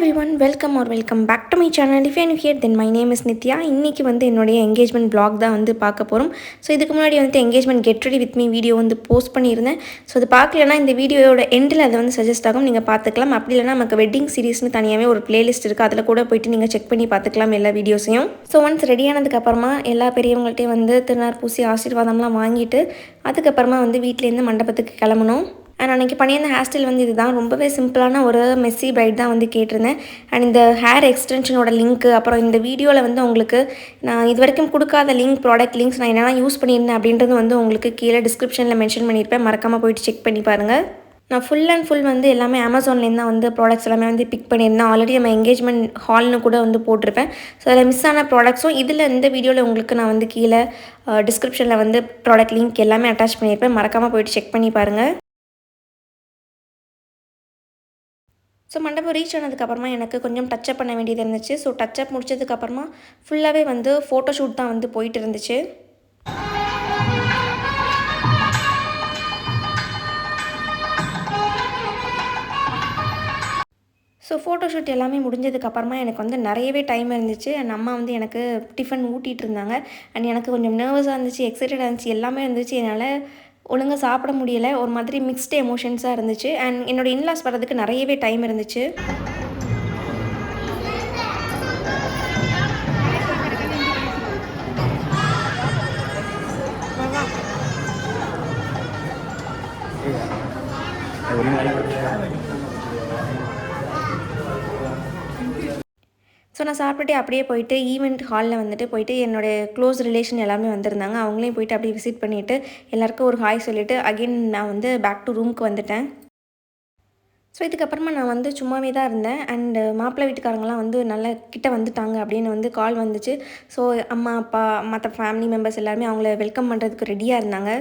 everyone, welcome back to my channel. If you are new here, then my name is Nithya. இன்னைக்கு வந்து என்னோட engagement vlog தான் வந்து பார்க்க போறோம். ஸோ இதுக்கு முன்னாடி வந்து engagement get ready with me video வந்து போஸ்ட் பண்ணியிருந்தேன். ஸோ அது பார்க்கலனா இந்த வீடியோவோட எண்டில் அதை வந்து சஜஸ்ட் ஆகும், நீங்கள் பார்த்துக்கலாம். அப்படி இல்லைனா நமக்கு வெட்டிங் சீரீஸ்னு தனியாகவே ஒரு பிளேலிஸ்ட் இருக்குது, அதில் கூட போயிட்டு நீங்கள் செக் பண்ணி பார்த்துக்கலாம் எல்லா வீடியோஸையும். ஸோ ஒன்ஸ் ரெடியானதுக்கப்புறமா எல்லா பெரியவங்கள்ட்டையும் வந்து திருநார் பூசி ஆசீர்வாதம்லாம் வாங்கிட்டு அதுக்கப்புறமா வந்து வீட்டிலேருந்து மண்டபத்துக்கு கிளம்பணும். அண்ட் அன்றைக்கி பண்ணியிருந்த ஹேர் ஸ்டைல் வந்து இதுதான், ரொம்பவே சிம்பிளான ஒரு மெஸ்ஸி பிரைட் தான் வந்து கேட்டிருந்தேன். அண்ட் இந்த ஹேர் எக்ஸ்டென்ஷனோட லிங்க்கு, அப்புறம் இந்த வீடியோவில் வந்து உங்களுக்கு நான் இது வரைக்கும் கொடுக்காத லிங்க், ப்ராடக்ட் லிங்க்ஸ் நான் என்னென்னா யூஸ் பண்ணியிருந்தேன் அப்படின்றது வந்து உங்களுக்கு கீழே டிஸ்கிரிப்ஷனில் மென்ஷன் பண்ணியிருப்பேன், மறக்காமல் போயிட்டு செக் பண்ணி பாருங்கள். நான் ஃபுல் அண்ட் ஃபுல் வந்து எல்லாமே அமேசான்லேருந்து தான் வந்து ப்ராடக்ட்ஸ் எல்லாமே வந்து பிக் பண்ணியிருந்தேன். ஆல்ரெடி நம்ம எங்கேஜ்மெண்ட் ஹால்னு கூட வந்து போட்டிருப்பேன். ஸோ அதில் மிஸ் ஆன ப்ராடக்ட்ஸும் இதில் இந்த வீடியோவில் உங்களுக்கு நான் வந்து கீழே டிஸ்கிரிப்ஷனில் வந்து ப்ராடக்ட் லிங்க் எல்லாமே அட்டாச் பண்ணியிருப்பேன், மறக்காமல் போயிட்டு செக் பண்ணி பாருங்கள். ஸோ மண்டபம் ரீச் ஆனதுக்கப்புறமா எனக்கு கொஞ்சம் டச்சப் பண்ண வேண்டியது இருந்துச்சு. ஸோ டச்சப் முடிச்சதுக்கப்புறமா ஃபுல்லாகவே வந்து ஃபோட்டோஷூட் தான் வந்து போயிட்டு இருந்துச்சு. ஸோ ஃபோட்டோஷூட் எல்லாமே முடிஞ்சதுக்கப்புறமா எனக்கு வந்து நிறையவே டைம் இருந்துச்சு. அண்ட் அம்மா வந்து எனக்கு டிஃபன் ஊட்டிகிட்டு இருந்தாங்க. அண்ட் எனக்கு கொஞ்சம் நர்வஸாக இருந்துச்சு, எக்ஸைட்டடாக இருந்துச்சு, எல்லாமே இருந்துச்சு. என்னால் ஒழுங்காக சாப்பிட முடியலை, ஒரு மாதிரி மிக்ஸ்டு எமோஷன்ஸாக இருந்துச்சு. அண்ட் என்னோடய இன்லாஸ் வர்றதுக்கு நிறையவே டைம் இருந்துச்சு. ஸோ நான் சாப்பிட்டுட்டு அப்படியே போயிட்டு ஈவெண்ட் ஹாலில் வந்துட்டு போயிட்டு என்னோடய க்ளோஸ் ரிலேஷன் எல்லாமே வந்திருந்தாங்க, அவங்களையும் போயிட்டு அப்படியே விசிட் பண்ணிவிட்டு எல்லாேருக்கும் ஒரு ஹாய் சொல்லிவிட்டு அகெயின் நான் வந்து பேக் டு ரூமுக்கு வந்துட்டேன். ஸோ இதுக்கப்புறமா நான் வந்து சும்மாவே தான் இருந்தேன். அண்டு மாப்பிள்ளை வீட்டுக்காரங்களாம் வந்து நல்லா கிட்ட வந்துட்டாங்க அப்படின்னு வந்து கால் வந்துச்சு. ஸோ அம்மா அப்பா மற்ற ஃபேமிலி மெம்பர்ஸ் எல்லாருமே அவங்கள வெல்கம் பண்ணுறதுக்கு ரெடியாக இருந்தாங்க.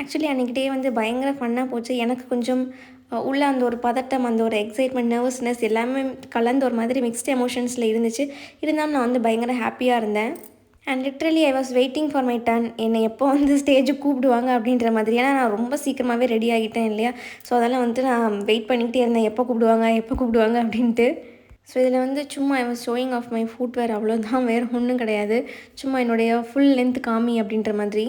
ஆக்சுவலி அன்றைக்கி டே வந்து பயங்கர ஃபன்னாக போச்சு. எனக்கு கொஞ்சம் உள்ள அந்த ஒரு பதட்டம், அந்த ஒரு எக்ஸைட்மெண்ட், நர்வஸ்னஸ் எல்லாமே கலந்து ஒரு மாதிரி மிக்ஸ்டு எமோஷன்ஸில் இருந்துச்சு. இருந்தாலும் நான் வந்து பயங்கர ஹாப்பியாக இருந்தேன். And literally I was waiting for my turn. என்னை எப்போ வந்து ஸ்டேஜுக்கு கூப்பிடுவாங்க அப்படின்ற மாதிரி. ஏன்னா நான் ரொம்ப சீக்கிரமாகவே ரெடி ஆகிட்டேன் இல்லையா. ஸோ அதெல்லாம் வந்து நான் வெயிட் பண்ணிக்கிட்டே இருந்தேன், எப்போ கூப்பிடுவாங்க அப்படின்ட்டு. ஸோ இதில் வந்து சும்மா I was showing of my footwear, அவ்வளோதான், வேறு ஒன்றும் கிடையாது. சும்மா என்னுடைய ஃபுல் லென்த் காமி அப்படின்ற மாதிரி.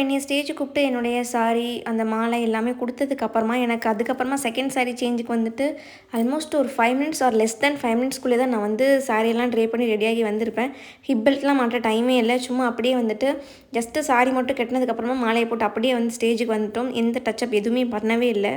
என்னைய ஸ்டேஜுக்கு கூப்பிட்டு என்னுடைய சாரி அந்த மாலை எல்லாமே கொடுத்ததுக்கப்புறமா எனக்கு அதுக்கப்புறமா செகண்ட் சாரீ சேஞ்சுக்கு வந்துட்டு ஆல்மோஸ்ட் ஒரு 5 மினிட்ஸ் ஆர் லெஸ் தென் 5 மினிட்ஸ்க்குள்ளே தான் நான் வந்து சாரியெல்லாம் ட்ரே பண்ணி ரெடியாகி வந்திருப்பேன். ஹிப் பெல்ட்லாம் மாட்ட டைமே இல்லை. சும்மா அப்படியே வந்துட்டு ஜஸ்ட்டு சாரி மட்டும் கட்டினதுக்கப்புறமா மாலையை போட்டு அப்படியே வந்து ஸ்டேஜுக்கு வந்துட்டோம். எந்த டச்சப் எதுவுமே பண்ணவே இல்லை.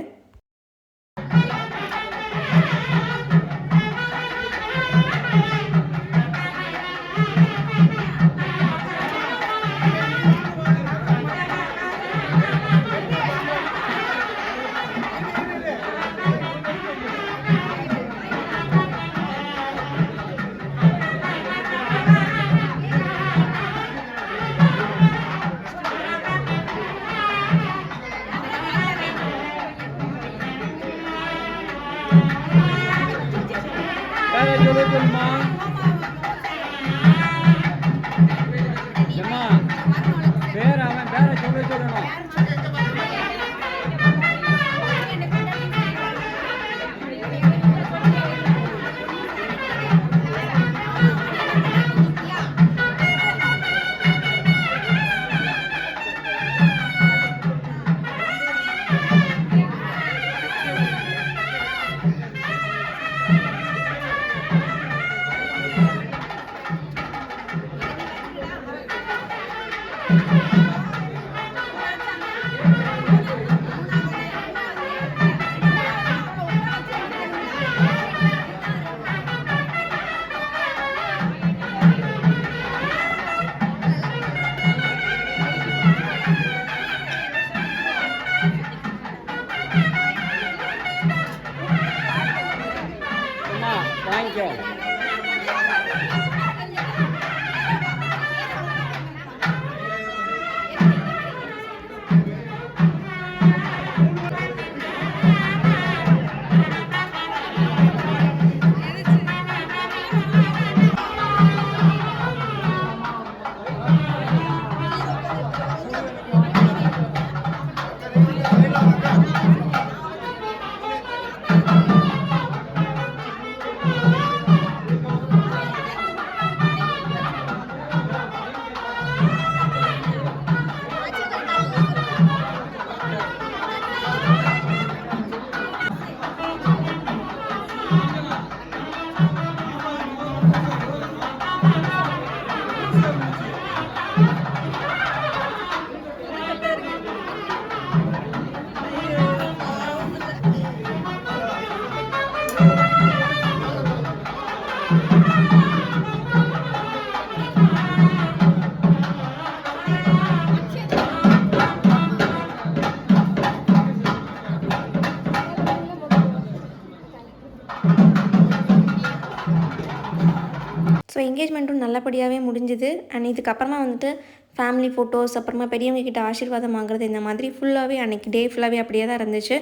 ஸோ என்கேஜ்மெண்ட்டும் நல்லபடியாகவே முடிஞ்சுது. அண்ட் இதுக்கப்புறமா வந்துட்டு ஃபேமிலி ஃபோட்டோஸ், அப்புறமா பெரியவங்க கிட்ட ஆசீர்வாதம் வாங்குறது, இந்த மாதிரி ஃபுல்லாகவே அன்றைக்கி டே ஃபுல்லாகவே அப்படியே தான் இருந்துச்சு.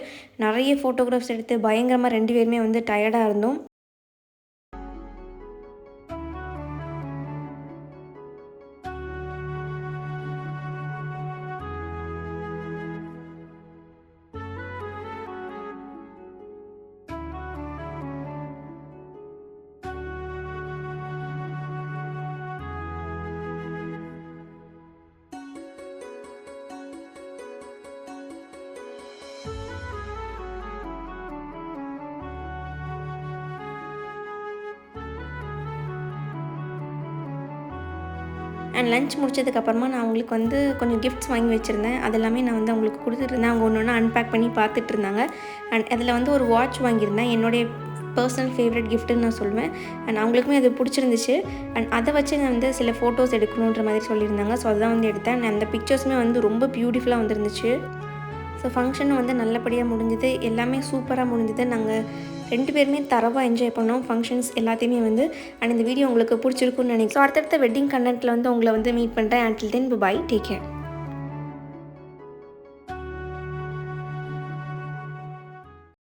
நிறைய ஃபோட்டோகிராஃப்ஸ் எடுத்து பயங்கரமாக 2 பேருமே வந்து டயர்டாக இருந்தோம். அண்ட் லஞ்ச் முடிச்சதுக்கப்புறமா நான் அவங்களுக்கு வந்து கொஞ்சம் கிஃப்ட்ஸ் வாங்கி வச்சுருந்தேன். அது எல்லாமே நான் வந்து அவங்களுக்கு கொடுத்துட்ருந்தேன். அவங்க ஒன்று ஒன்றா அன்பேக் பண்ணி பார்த்துட்ருந்தாங்க. அண்ட் அதில் வந்து ஒரு வாட்ச் வாங்கியிருந்தேன். என்னுடைய பர்சனல் ஃபேவரட் கிஃப்ட்டுன்னு நான் சொல்லுவேன். அண்ட் அவங்களுக்குமே அது பிடிச்சிருந்துச்சு. அண்ட் அதை வச்சு நான் வந்து சில ஃபோட்டோஸ் எடுக்கணுன்ற மாதிரி சொல்லியிருந்தாங்க. ஸோ அதுதான் வந்து எடுத்தேன். அண்ட் அந்த பிக்சர்ஸுமே வந்து ரொம்ப பியூட்டிஃபுல்லாக வந்துருந்துச்சு. ஸோ ஃபங்க்ஷன் வந்து நல்லபடியாக முடிஞ்சுது. எல்லாமே சூப்பராக முடிஞ்சுது. நாங்கள் 2 பேருமே தரவாக என்ஜாய் பண்ணோம் ஃபங்க்ஷன்ஸ் எல்லாத்தையுமே வந்து. அண்ட் இந்த வீடியோ உங்களுக்கு பிடிச்சிருக்குன்னு நினைக்கிறேன். ஸோ அடுத்தடுத்த வெட்டிங் கண்டென்ட்டில் வந்து உங்களை வந்து மீட் பண்ணுறேன். Until then bye, take care.